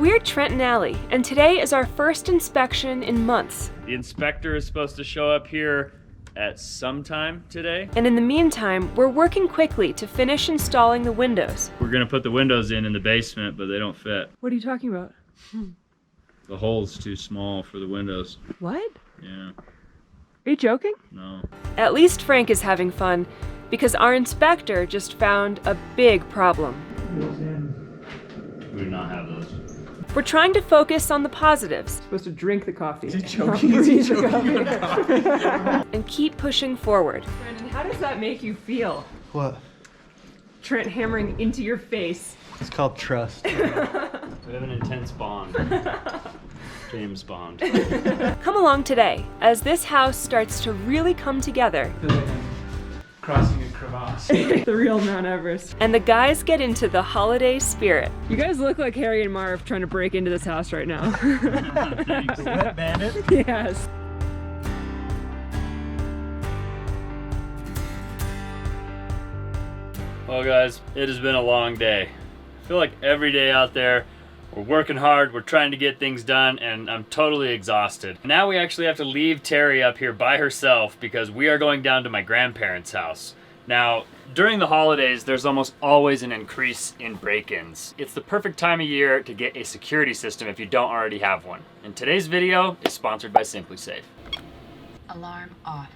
We're Trent Allie, and today is our first inspection in months. The inspector is supposed to show up here at some time today. And in the meantime, we're working quickly to finish installing the windows. We're gonna put the windows in the basement, but they don't fit. What are you talking about? The hole's too small for the windows. What? Yeah. Are you joking? No. At least Frank is having fun, because our inspector just found a big problem. We do not have those. We're trying to focus on the positives. Supposed to drink the coffee. And keep pushing forward. Brandon, how does that make you feel? What? Trent hammering into your face. It's called trust. We have an intense bond. James Bond. Come along today, as this house starts to really come together. Crossing a crevasse. The real Mount Everest. And the guys get into the holiday spirit. You guys look like Harry and Marv trying to break into this house right now. Wet bandit? Yes. Well guys, it has been a long day. I feel like every day out there, we're working hard, we're trying to get things done, and I'm totally exhausted. Now we actually have to leave Terry up here by herself because we are going down to my grandparents' house. Now, during the holidays, there's almost always an increase in break-ins. It's the perfect time of year to get a security system if you don't already have one. And today's video is sponsored by SimpliSafe. Alarm off.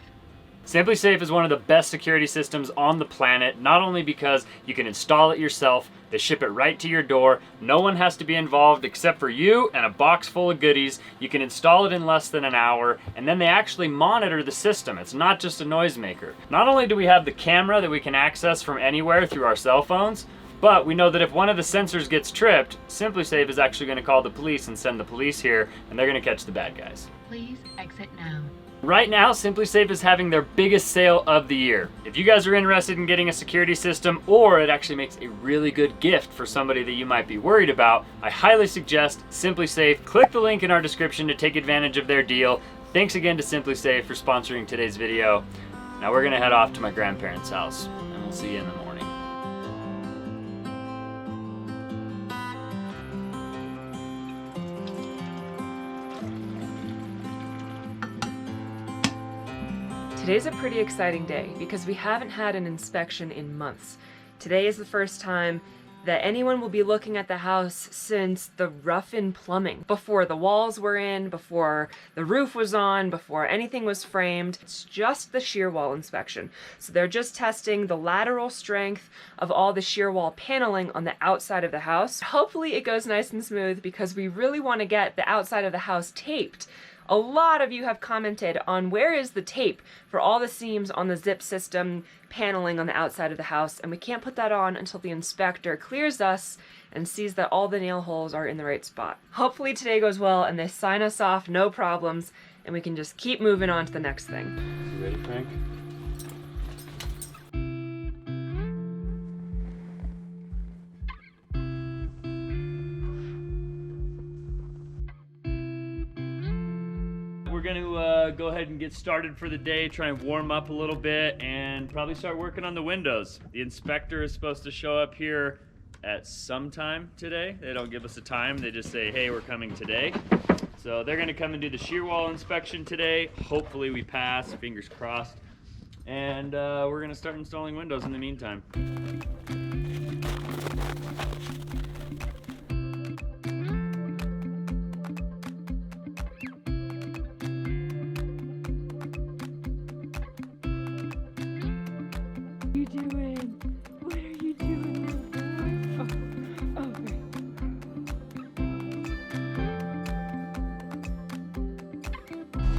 SimpliSafe is one of the best security systems on the planet, not only because you can install it yourself, they ship it right to your door, no one has to be involved except for you and a box full of goodies. You can install it in less than an hour, and then they actually monitor the system. It's not just a noisemaker. Not only do we have the camera that we can access from anywhere through our cell phones, but we know that if one of the sensors gets tripped, SimpliSafe is actually going to call the police and send the police here, and they're going to catch the bad guys. Please exit now. Right now, SimpliSafe is having their biggest sale of the year. If you guys are interested in getting a security system, or it actually makes a really good gift for somebody that you might be worried about, I highly suggest SimpliSafe. Click the link in our description to take advantage of their deal. Thanks again to SimpliSafe for sponsoring today's video. Now we're gonna head off to my grandparents' house, and we'll see you in the morning. Today's a pretty exciting day because we haven't had an inspection in months. Today is the first time that anyone will be looking at the house since the rough-in plumbing. Before the walls were in, before the roof was on, before anything was framed. It's just the shear wall inspection. So they're just testing the lateral strength of all the shear wall paneling on the outside of the house. Hopefully it goes nice and smooth because we really want to get the outside of the house taped. A lot of you have commented on where is the tape for all the seams on the zip system paneling on the outside of the house, and we can't put that on until the inspector clears us and sees that all the nail holes are in the right spot. Hopefully today goes well and they sign us off, no problems, and we can just keep moving on to the next thing. You ready, Frank? We're going to go ahead and get started for the day, try and warm up a little bit, and probably start working on the windows. The inspector is supposed to show up here at some time today. They don't give us a time, they just say, hey, we're coming today. So they're going to come and do the shear wall inspection today. Hopefully we pass, fingers crossed. And we're going to start installing windows in the meantime.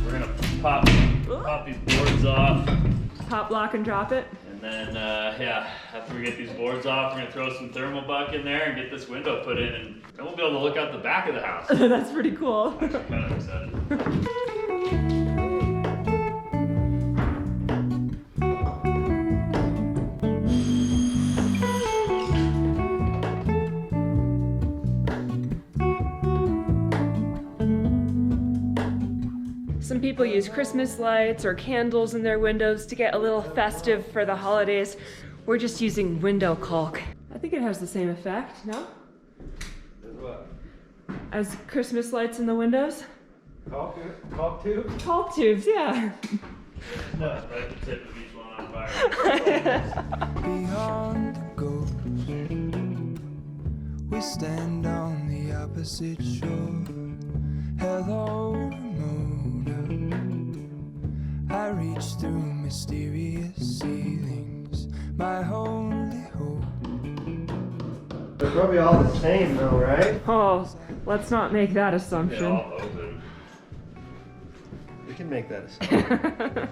We're gonna pop these boards off. Pop, lock, and drop it. And then, yeah, after we get these boards off, we're gonna throw some thermal buck in there and get this window put in, and then we'll be able to look out the back of the house. That's pretty cool. I'm kind of excited. Some people use Christmas lights or candles in their windows to get a little festive for the holidays. We're just using window caulk. I think it has the same effect, no? What? as Christmas lights in the windows? Caulk tube? Caulk tubes, yeah. No, right at the tip of each one on fire. Beyond the ghost, we stand on the opposite shore. Hello, Ramona. I reach through mysterious ceilings, my only hope. They're probably all the same though, right? Oh, let's not make that They assumption. all open. We can make that a same.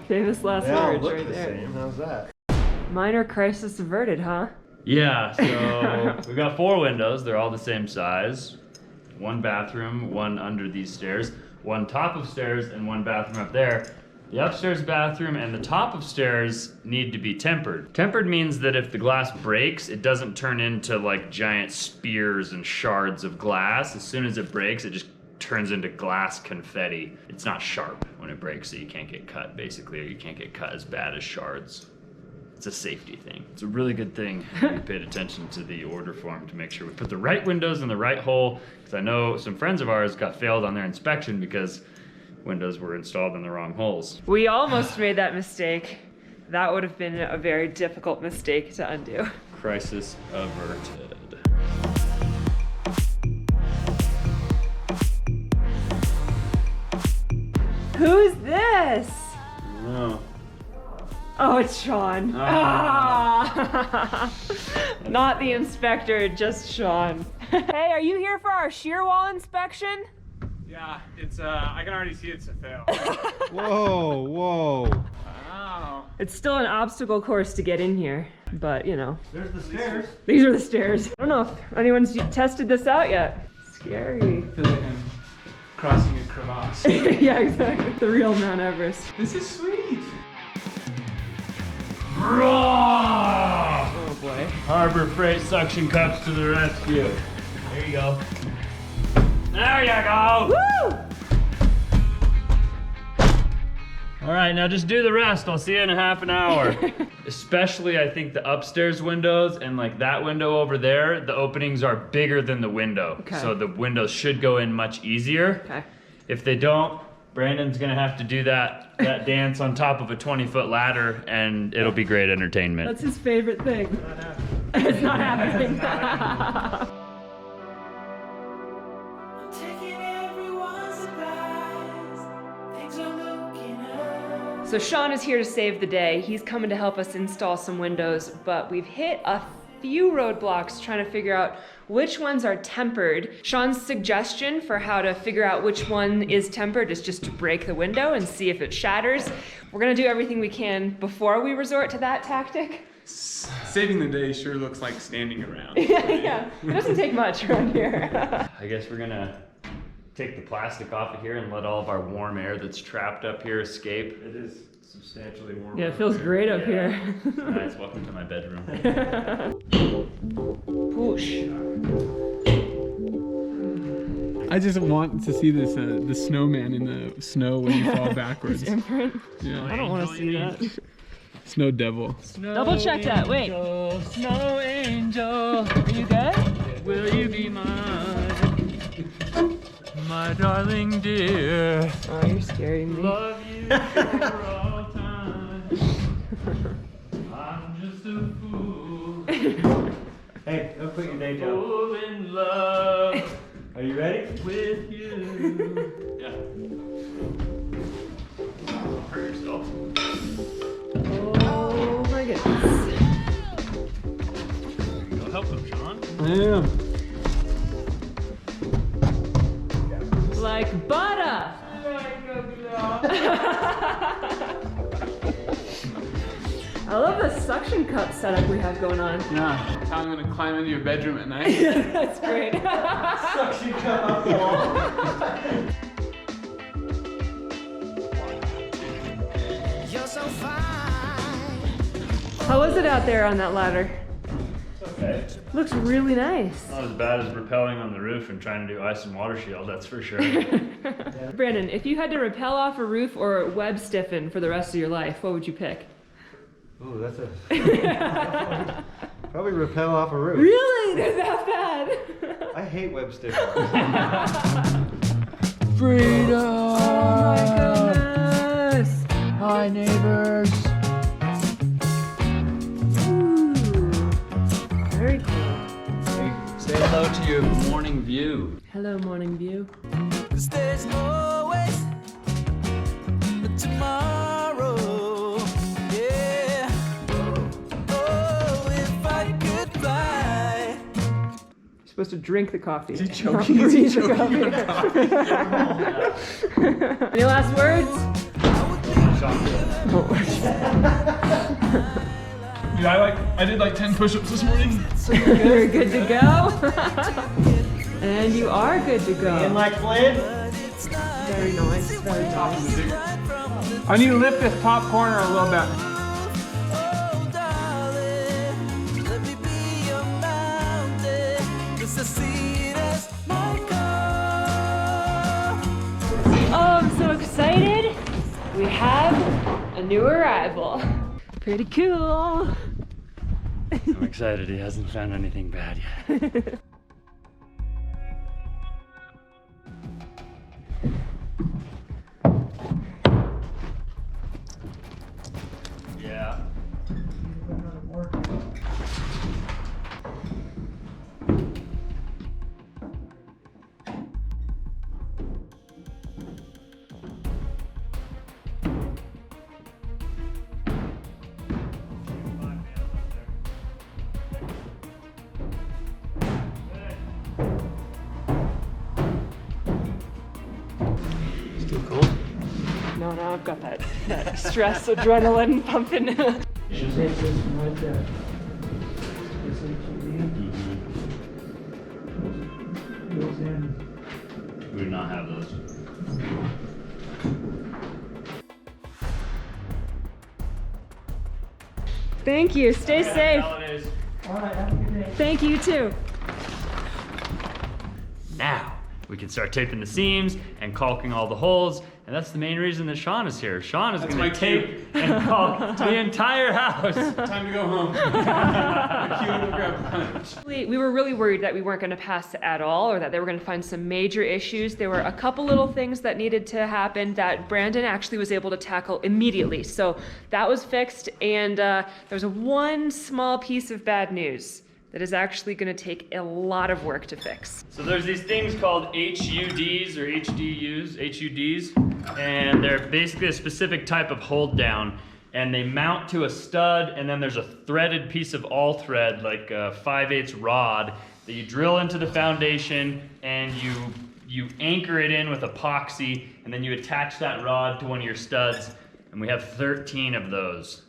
Famous last They all words look right the there. same. How's that? Minor crisis averted, huh? Yeah, so we've got 4 windows. They're all the same size. 1 bathroom, 1 under these stairs, 1 top of stairs, and 1 bathroom up there. The upstairs bathroom and the top of stairs need to be tempered. Tempered means that if the glass breaks, it doesn't turn into like giant spears and shards of glass. As soon as it breaks, it just turns into glass confetti. It's not sharp when it breaks, so you can't get cut basically, or you can't get cut as bad as shards. It's a safety thing. It's a really good thing we paid attention to the order form to make sure we put the right windows in the right hole, because I know some friends of ours got failed on their inspection because windows were installed in the wrong holes. We almost made that mistake. That would have been a very difficult mistake to undo. Crisis averted. Who's this? No. Oh, it's Sean. Ah. Not the inspector, just Sean. Hey, are you here for our shear wall inspection? Yeah, it's I can already see it's a fail. Whoa, whoa. Wow. It's still an obstacle course to get in here, but you know. There's the stairs. These are the stairs. I don't know if anyone's tested this out yet. Scary. I feel like I'm crossing a crevasse. Yeah, exactly. The real Mount Everest. This is sweet. Oh boy. Harbor Freight suction cups to the rescue. There you go. There you go. Woo! All right, now just do the rest. I'll see you in a half an hour. Especially, I think the upstairs windows and like that window over there, the openings are bigger than the window. Okay. So the windows should go in much easier. Okay. If they don't, Brandon's gonna have to do that dance on top of a 20-foot ladder, and it'll be great entertainment. That's his favorite thing. It's not happening. So Sean is here to save the day. He's coming to help us install some windows, but we've hit a few roadblocks trying to figure out which ones are tempered. Sean's suggestion for how to figure out which one is tempered is just to break the window and see if it shatters. We're gonna do everything we can before we resort to that tactic. Saving the day sure looks like standing around. Yeah, it doesn't take much around here. I guess we're gonna take the plastic off of here and let all of our warm air that's trapped up here escape. It is substantially warm. Yeah, it feels great up Yeah. here. Nice, welcome to my bedroom. Whoosh. I just want to see this the snowman in the snow when you fall backwards. Imprint? Yeah. I don't want to see that. Snow devil. Double check that, wait. Snow angel, Are you good? will you be my darling dear? Oh, you're scaring me. Love you for all time. I'm just a fool, Hey, don't quit your day job. fool in love Are you ready? with you. Yeah. Hurt yourself. Oh my goodness. Go help him, Sean. I am. Like butter. I love the suction cup setup we have going on. Yeah, that's how I'm gonna climb into your bedroom at night. That's great. Suction cup up the wall. You're so fine. How was it out there on that ladder? Okay. Looks really nice. Not as bad as rappelling on the roof and trying to do ice and water shield, that's for sure. Brandon, if you had to rappel off a roof or web stiffen for the rest of your life, what would you pick? Ooh, that's a. Probably rappel off a roof. Really? They're that bad? I hate web stickers. Freedom! Oh my goodness! Hi, neighbors. Ooh, very cool. Hey, say hello to your morning view. Hello, morning view. 'Cause there's always tomorrow. Yeah. Oh, if I could fly. You're supposed to drink the coffee. Is he not choking? Is breathe he the choking coffee. on coffee? Any last words? Dude, I did like 10 push-ups this morning. You're good to go. And you are good to go. In like Flynn? Very nice. Very nice. I need to lift this top corner a little bit. Oh, darling, let me be your mountain. Necessities, my car. Oh, I'm so excited. We have a new arrival. Pretty cool. I'm excited. He hasn't found anything bad yet. Yeah. Still cold? No, I've got that stress, adrenaline pumping. We do not have those. Thank you. Stay safe. Holidays. Thank you too. Now we can start taping the seams and caulking all the holes, and that's the main reason that Sean is here. Sean is That's going my to tape and caulk the entire house. Time to go home. My cue to grab lunch. We were really worried that we weren't going to pass at all, or that they were going to find some major issues. There were a couple little things that needed to happen that Brandon actually was able to tackle immediately. So that was fixed, and there's one small piece of bad news that is actually going to take a lot of work to fix. So there's these things called HUDs or HUDs, and they're basically a specific type of hold down, and they mount to a stud, and then there's a threaded piece of all thread, like a 5/8 rod, that you drill into the foundation, and you anchor it in with epoxy, and then you attach that rod to one of your studs, and we have 13 of those.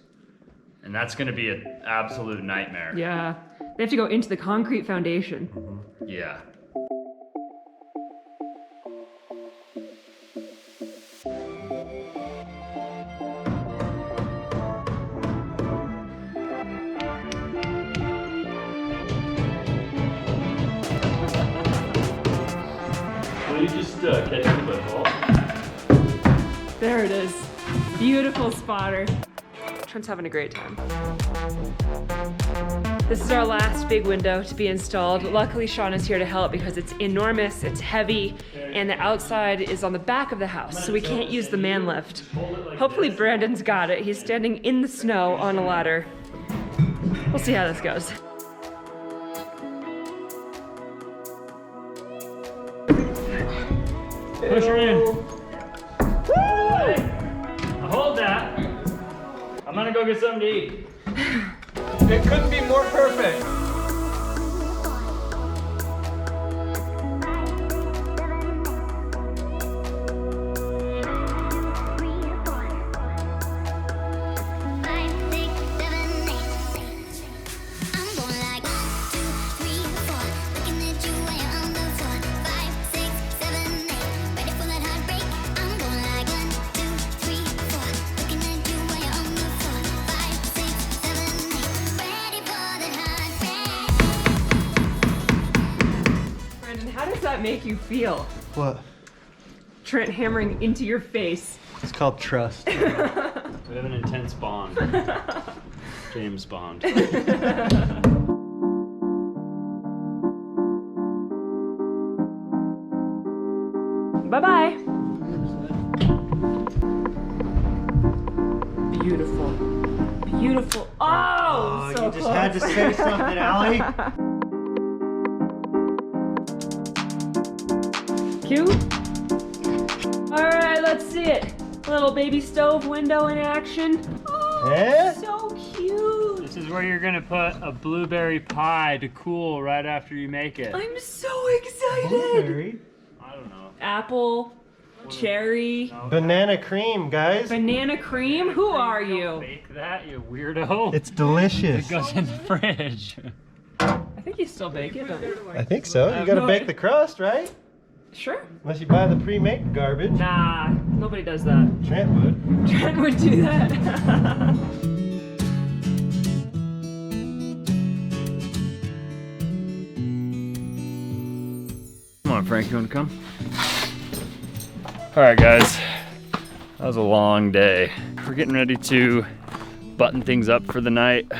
And that's gonna be an absolute nightmare. Yeah, they have to go into the concrete foundation. Yeah. Will you just catch it with a ball? There it is. Beautiful spotter. Trent's having a great time. This is our last big window to be installed. Luckily, Sean is here to help because it's enormous, it's heavy, and the outside is on the back of the house, so we can't use the man lift. Hopefully Brandon's got it. He's standing in the snow on a ladder. We'll see how this goes. Push her in. Hold that. I'm gonna go get something to eat. It couldn't be more perfect. How does that make you feel? What? Trent hammering into your face. It's called trust. We have an intense bond. James Bond. bye-bye. Beautiful. Beautiful. Oh, so you just close. had to say something, Allie. Cute. All right, let's see it. Little baby stove window in action. Oh, Eh? so cute. This is where you're gonna put a blueberry pie to cool right after you make it. I'm so excited. Blueberry. I don't know. Apple, cherry, Banana cream, guys. banana cream. Who are you? Bake that, you weirdo. It's delicious. It goes in the fridge. I think you still bake it. Don't you? I think so. You gotta bake the crust, right? Sure. Unless you buy the pre-made garbage. Nah, nobody does that. Trent would. Trent would do that. Come on, Frank, you wanna come? All right, guys. That was a long day. We're getting ready to button things up for the night.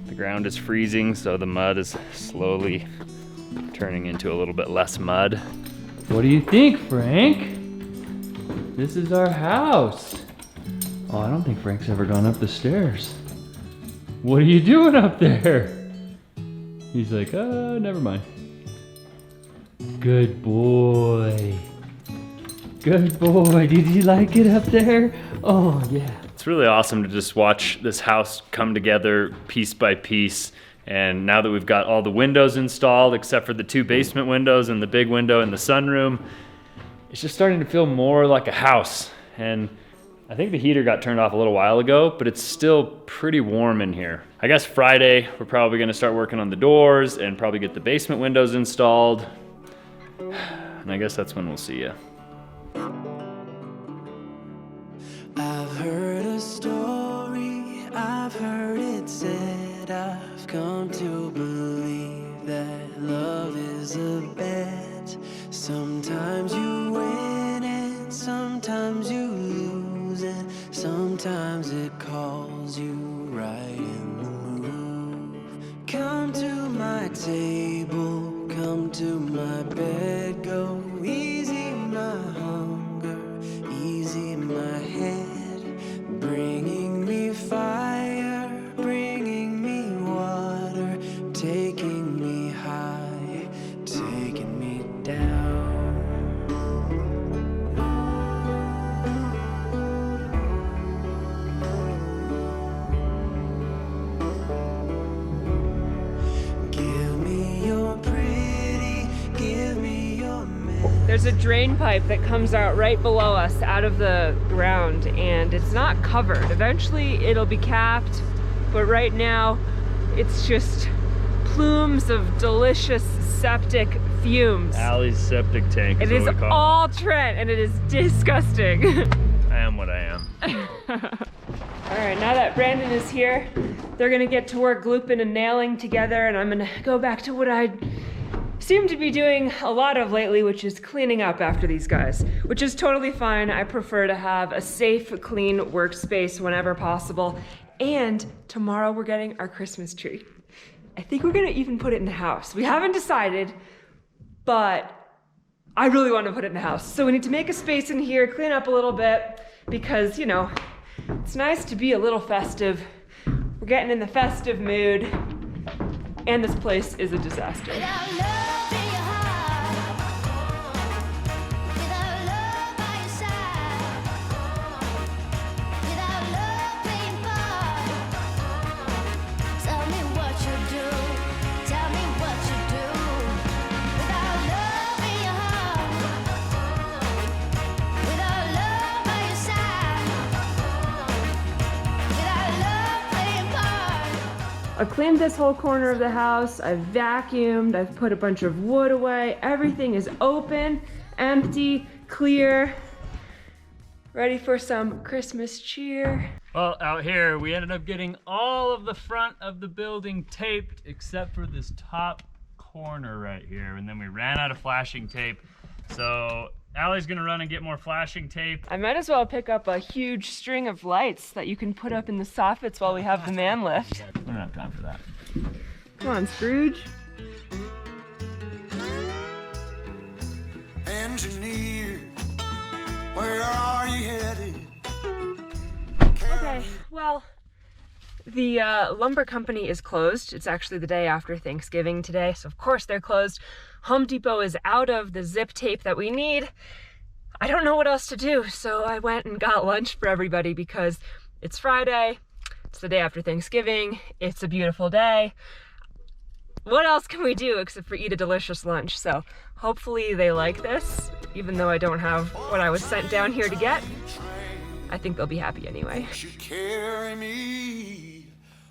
The ground is freezing, so the mud is slowly turning into a little bit less mud. What do you think, Frank? This is our house. Oh, I don't think Frank's ever gone up the stairs. What are you doing up there? He's like, never mind. Good boy. Good boy. Did you like it up there? Oh, yeah. It's really awesome to just watch this house come together piece by piece. And now that we've got all the windows installed, except for the 2 basement windows and the big window in the sunroom, it's just starting to feel more like a house. And I think the heater got turned off a little while ago, but it's still pretty warm in here. I guess Friday, we're probably gonna start working on the doors and probably get the basement windows installed. And I guess that's when we'll see you. I've heard a story, I've heard it said, I've come to believe that love is a bet. Sometimes you win and sometimes you lose, and sometimes it calls you right in the move. Come to my table, come to my bed, go easy my hunger, easy my head, bringing me fire, bringing me water, taking me high, taking me down. Give me your pretty, give me your There's a drain pipe that comes out right below us out of the ground, and it's not covered. Eventually it'll be capped, but right now it's just plumes of delicious septic fumes. Allie's septic tank is It is what we call all Trent, and it is disgusting. I am what I am. All right, now that Brandon is here, they're gonna get to work glooping and nailing together, and I'm gonna go back to what I seem to be doing a lot of lately, which is cleaning up after these guys, which is totally fine. I prefer to have a safe, clean workspace whenever possible. And tomorrow we're getting our Christmas tree. I think we're gonna even put it in the house. We haven't decided, but I really want to put it in the house. So we need to make a space in here, clean up a little bit, because, you know, it's nice to be a little festive. We're getting in the festive mood, and this place is a disaster. I've cleaned this whole corner of the house, I've vacuumed, I've put a bunch of wood away, everything is open, empty, clear, ready for some Christmas cheer. Well, out here, we ended up getting all of the front of the building taped except for this top corner right here, and then we ran out of flashing tape. So Allie's gonna run and get more flashing tape. I might as well pick up a huge string of lights that you can put up in the soffits while we have the man lift. We don't have time for that. Come on, Scrooge. And engineer. Where are you headed? Okay, well, the lumber company is closed. It's actually the day after Thanksgiving today, so of course they're closed. Home Depot is out of the zip tape that we need. I don't know what else to do, so I went and got lunch for everybody because it's Friday, it's the day after Thanksgiving, it's a beautiful day. What else can we do except for eat a delicious lunch? So hopefully they like this, even though I don't have what I was sent down here to get. I think they'll be happy anyway. You carry me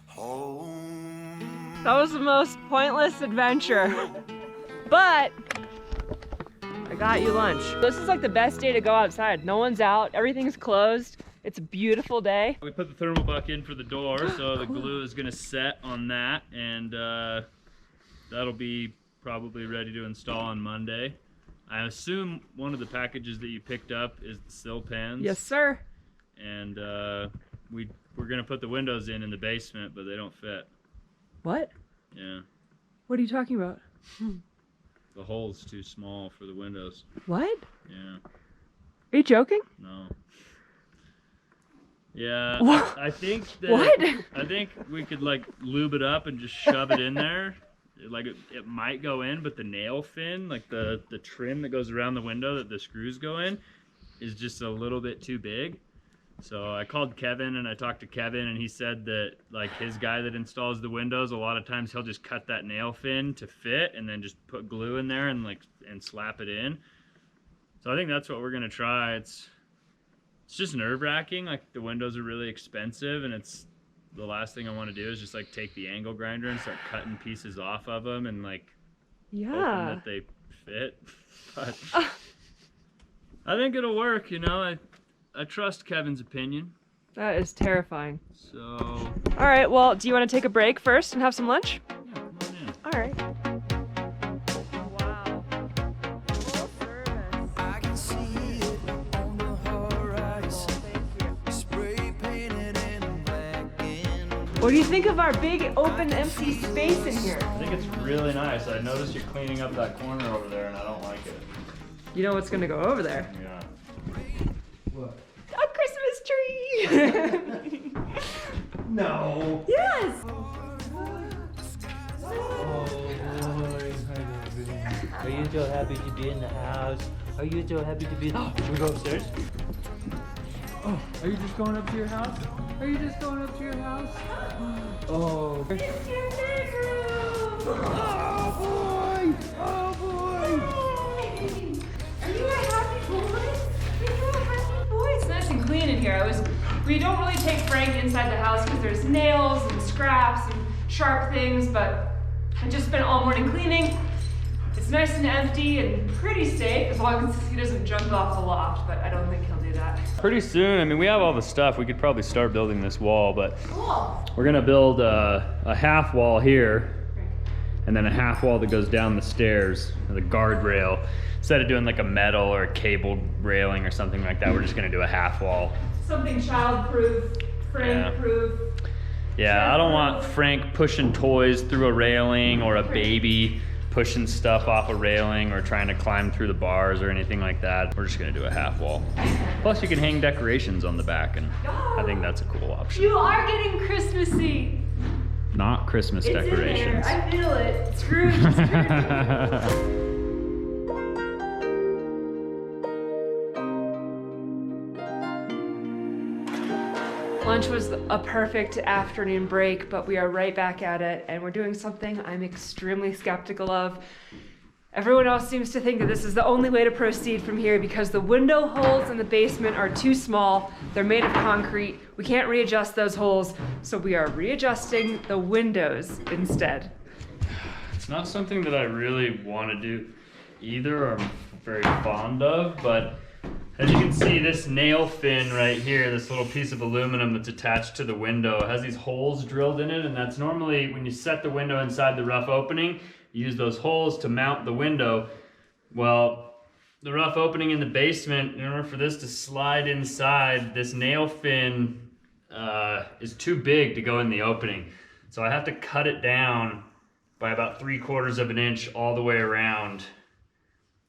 home. That was the most pointless adventure, but I got you lunch. This is like the best day to go outside. No one's out, everything's closed. It's a beautiful day. We put the thermal buck in for the door, so the glue is gonna set on that, and that'll be probably ready to install on Monday. I assume one of the packages that you picked up is the sill pans. Yes, sir. And we're gonna put the windows in the basement, but they don't fit. What? Yeah, What are you talking about? the hole's too small for the windows. What? Yeah, Are you joking? no. Yeah, What? I think that What? I think we could like lube it up and just shove it in there. Like it might go in, but the nail fin, like the trim that goes around the window that the screws go in, is just a little bit too big. So I called Kevin and I talked to Kevin, and he said that like his guy that installs the windows, a lot of times he'll just cut that nail fin to fit and then just put glue in there and slap it in. So I think that's what we're gonna try. It's just nerve-wracking. Like the windows are really expensive, and it's the last thing I want to do is just like take the angle grinder and start cutting pieces off of them and like hoping Yeah. that they fit. But I think it'll work, you know. I trust Kevin's opinion. That is terrifying. So All right, well, do you want to take a break first and have some lunch? yeah, come on in. All right. Wow. Full service. I can see it on the horizon. Thank you. Spray painted in black and What do you think of our big open empty space in here? I think it's really nice. I noticed you're cleaning up that corner over there, and I don't like it. You know what's gonna go over there? Yeah. What? A Christmas tree! No. Yes! Are you so happy to be in the house? Are you so happy to be in the house? We go upstairs? Oh, are you just going up to your house? Are you just going up to your house? Oh. It's your bedroom! Oh boy! Oh boy! Are you a happy boy? You're a happy boy. It's nice and clean in here. We don't really take Frank inside the house because there's nails and scraps and sharp things, but I just spent all morning cleaning. It's nice and empty and pretty safe as long as he doesn't jump off the loft, but I don't think he'll do that. Pretty soon, I mean, we have all the stuff. We could probably start building this wall, but Cool. we're gonna build a half wall here, and then a half wall that goes down the stairs, the guardrail. Instead of doing like a metal or a cable railing or something like that, we're just gonna do a half wall. Something child-proof, Frank-proof. Yeah, I don't want Frank pushing toys through a railing or a baby pushing stuff off a railing or trying to climb through the bars or anything like that. We're just gonna do a half wall. Plus you can hang decorations on the back, and I think that's a cool option. You are getting Christmassy. Not Christmas It's decorations. in there. I feel it. Scrooge. Scrooge. Lunch was a perfect afternoon break, but we are right back at it, and we're doing something I'm extremely skeptical of. Everyone else seems to think that this is the only way to proceed from here because the window holes in the basement are too small. They're made of concrete. We can't readjust those holes, so we are readjusting the windows instead. It's not something that I really want to do either, or I'm very fond of, but as you can see, this nail fin right here, this little piece of aluminum that's attached to the window, has these holes drilled in it, and that's normally when you set the window inside the rough opening, you use those holes to mount the window. Well, the rough opening in the basement, in order for this to slide inside, this nail fin is too big to go in the opening. So I have to cut it down by about 3/4 of an inch all the way around.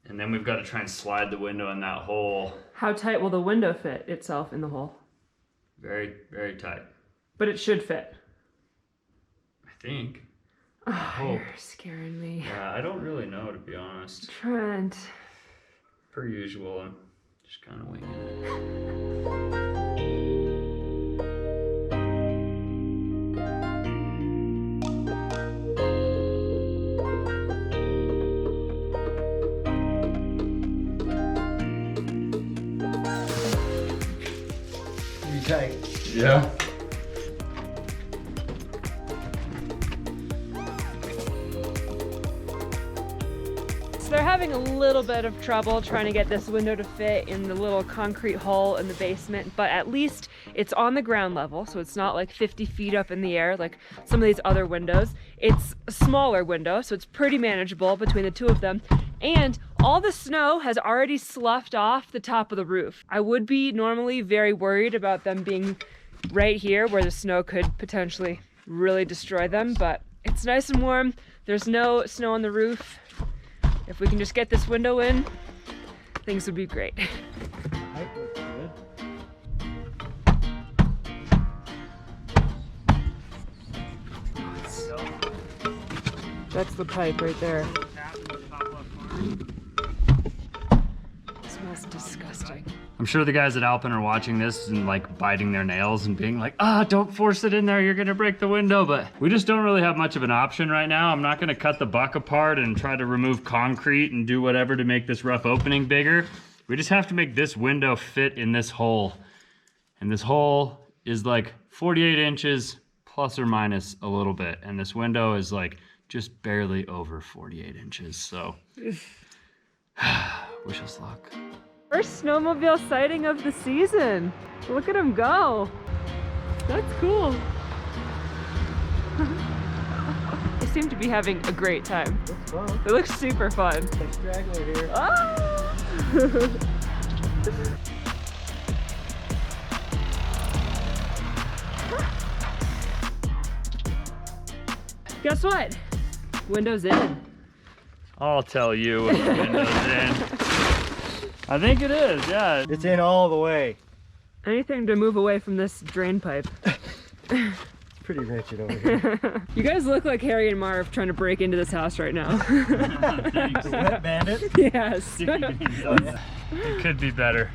And then we've got to try and slide the window in that hole. How tight will the window fit itself in the hole? Very, very tight. But it should fit. I think. Oh, you're scaring me. Yeah, I don't really know, to be honest. Trent. Per usual, I'm just kind of winging it. Tight. Yeah. So they're having a little bit of trouble trying to get this window to fit in the little concrete hole in the basement, but at least it's on the ground level, so it's not like 50 feet up in the air like some of these other windows. It's a smaller window, so it's pretty manageable between the two of them. And all the snow has already sloughed off the top of the roof. I would be normally very worried about them being right here where the snow could potentially really destroy them, but it's nice and warm. There's no snow on the roof. If we can just get this window in, things would be great. That's the pipe right there. It smells disgusting. I'm sure the guys at Alpine are watching this and like biting their nails and being like, ah, don't force it in there, you're gonna break the window. But we just don't really have much of an option right now. I'm not gonna cut the buck apart and try to remove concrete and do whatever to make this rough opening bigger. We just have to make this window fit in this hole. And this hole is like 48 inches plus or minus a little bit. And this window is like just barely over 48 inches. So wish us luck. First snowmobile sighting of the season. Look at him go. That's cool. They seem to be having a great time. It's fun. It looks super fun. Like straggler here. Ah! Guess what? Window's in. I'll tell you if the window's in. I think it is, yeah. It's in all the way. Anything to move away from this drain pipe. Pretty wretched over here. You guys look like Harry and Marv trying to break into this house right now. The wet bandit. Yes. It could be better.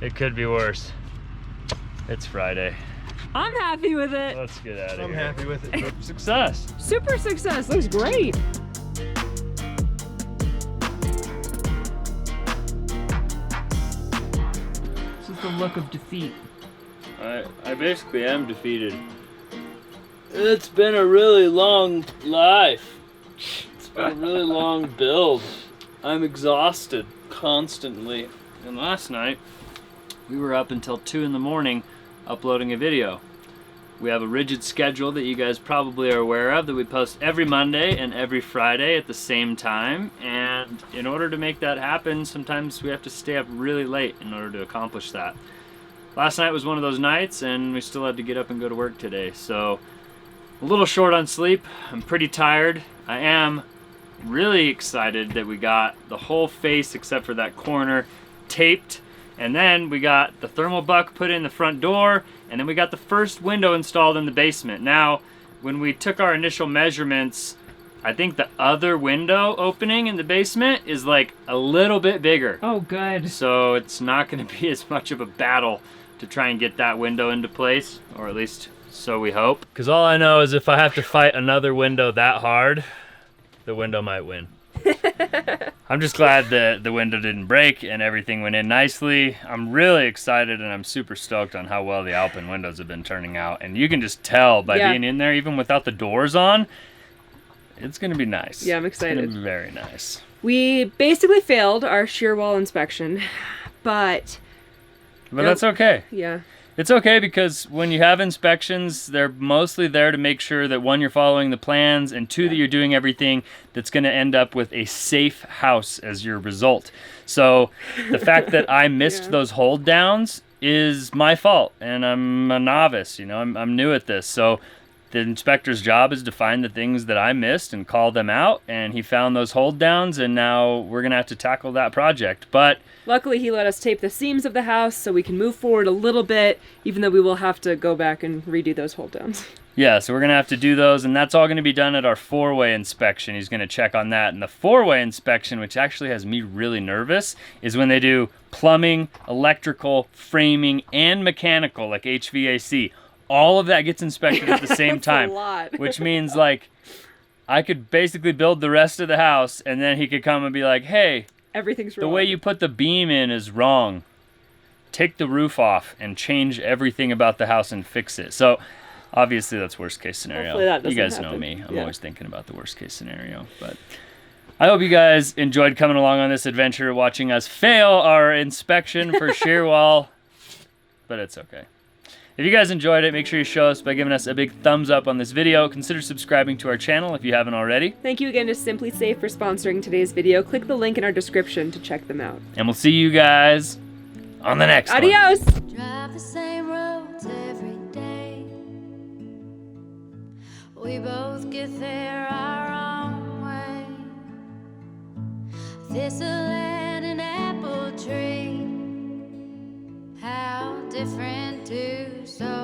It could be worse. It's Friday. I'm happy with it. Let's get out of I'm here. happy with it. Success. Super success. Looks great. This is the look of defeat. I basically am defeated. It's been a really long life. It's been a really long build. I'm exhausted constantly. And last night, we were up until 2 in the morning uploading a video. We have a rigid schedule that you guys probably are aware of that we post every Monday and every Friday at the same time. And in order to make that happen, sometimes we have to stay up really late in order to accomplish that. Last night was one of those nights, and we still had to get up and go to work today. So a little short on sleep. I'm pretty tired. I am really excited that we got the whole face except for that corner taped. And then we got the thermal buck put in the front door, and then we got the first window installed in the basement. Now, when we took our initial measurements, I think the other window opening in the basement is like a little bit bigger. Oh, good. So it's not going to be as much of a battle to try and get that window into place, or at least so we hope. Because all I know is if I have to fight another window that hard, the window might win. I'm just glad that the window didn't break and everything went in nicely. I'm really excited and I'm super stoked on how well the Alpine windows have been turning out. And you can just tell by being in there, even without the doors on, it's going to be nice. Yeah, I'm excited. It's going to be very nice. We basically failed our shear wall inspection, but that's okay. yeah. It's okay because when you have inspections, they're mostly there to make sure that 1, you're following the plans, and 2, that you're doing everything that's going to end up with a safe house as your result. So the fact that I missed those hold downs is my fault, and I'm a novice, you know, I'm new at this. So the inspector's job is to find the things that I missed and call them out, and he found those hold downs, and now we're gonna have to tackle that project. But Luckily, he let us tape the seams of the house so we can move forward a little bit, even though we will have to go back and redo those hold downs. yeah, so we're gonna have to do those, and that's all gonna be done at our 4-way inspection. He's gonna check on that. And the 4-way inspection, which actually has me really nervous, is when they do plumbing, electrical, framing, and mechanical, like HVAC. All of that gets inspected at the same time, a lot. which means like I could basically build the rest of the house, and then he could come and be like, hey, Everything's the wrong. way you put the beam in is wrong. Take the roof off and change everything about the house and fix it. So obviously that's worst case scenario. Hopefully that You doesn't guys know happen. me. I'm Yeah. always thinking about the worst case scenario. But I hope you guys enjoyed coming along on this adventure, watching us fail our inspection for shear wall. But it's okay. If you guys enjoyed it, make sure you show us by giving us a big thumbs up on this video. Consider subscribing to our channel if you haven't already. Thank you again to Simply Safe for sponsoring today's video. Click the link in our description to check them out. And we'll see you guys on the next one. Adios! Drive the same roads every day. We both get there our own way. Thistle and an apple tree. How different two souls.